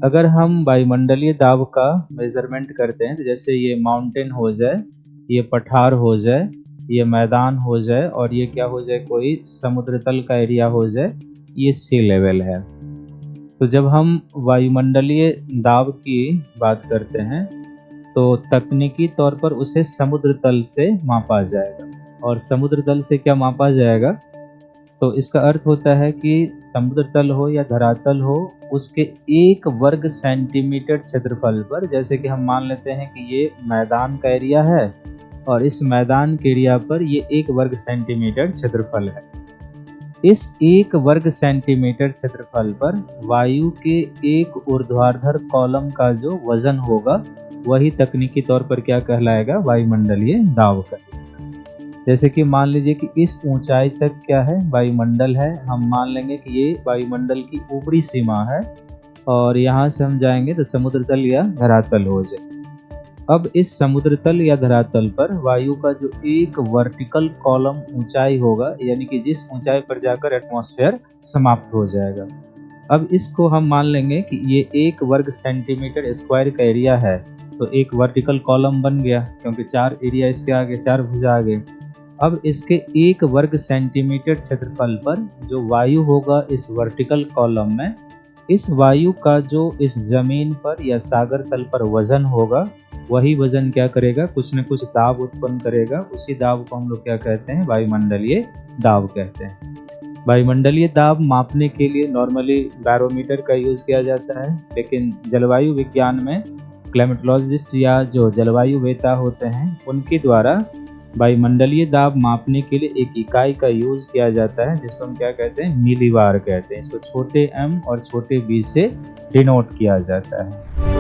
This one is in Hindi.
अगर हम वायुमंडलीय दाब का मेज़रमेंट करते हैं, तो जैसे ये माउंटेन हो जाए, ये पठार हो जाए, ये मैदान हो जाए और ये क्या हो जाए, कोई समुद्र तल का एरिया हो जाए, ये सी लेवल है। तो जब हम वायुमंडलीय दाब की बात करते हैं, तो तकनीकी तौर पर उसे समुद्र तल से मापा जाएगा। और समुद्र तल से क्या मापा जाएगा? तो इसका अर्थ होता है कि समुद्र तल हो या धरातल हो, उसके 1 वर्ग सेंटीमीटर क्षेत्रफल पर, जैसे कि हम मान लेते हैं कि ये मैदान का एरिया है और इस मैदान के एरिया पर ये 1 वर्ग सेंटीमीटर क्षेत्रफल है। इस 1 वर्ग सेंटीमीटर क्षेत्रफल पर वायु के एक ऊर्ध्वाधर कॉलम का जो वजन होगा, वही तकनीकी तौर पर क्या कहलाएगा? वायुमंडलीय दाब का। जैसे कि मान लीजिए कि इस ऊंचाई तक क्या है? वायुमंडल है। हम मान लेंगे कि ये वायुमंडल की ऊपरी सीमा है और यहाँ से हम जाएंगे तो समुद्र तल या धरातल हो जाए। अब इस समुद्र तल या धरातल पर वायु का जो एक वर्टिकल कॉलम ऊंचाई होगा, यानी कि जिस ऊंचाई पर जाकर एटमॉस्फेयर समाप्त हो जाएगा, अब इसको हम मान लेंगे कि ये 1 वर्ग सेंटीमीटर स्क्वायर का एरिया है। तो एक वर्टिकल कॉलम बन गया, क्योंकि 4 एरिया इसके आगे, 4 भुजा आगे। अब इसके 1 वर्ग सेंटीमीटर क्षेत्रफल पर जो वायु होगा इस वर्टिकल कॉलम में, इस वायु का जो इस जमीन पर या सागर तल पर वजन होगा, वही वजन क्या करेगा? कुछ न कुछ दाब उत्पन्न करेगा। उसी दाब को हम लोग क्या कहते हैं? वायुमंडलीय दाब कहते हैं। वायुमंडलीय दाब मापने के लिए नॉर्मली बैरोमीटर का यूज़ किया जाता है, लेकिन जलवायु विज्ञान में क्लाइमेटोलॉजिस्ट या जो जलवायु वेता होते हैं, उनके द्वारा वायुमंडलीय दाब मापने के लिए एक इकाई का यूज़ किया जाता है, जिसको हम क्या कहते हैं? मिलीबार कहते हैं। इसको छोटे m और छोटे b से डिनोट किया जाता है।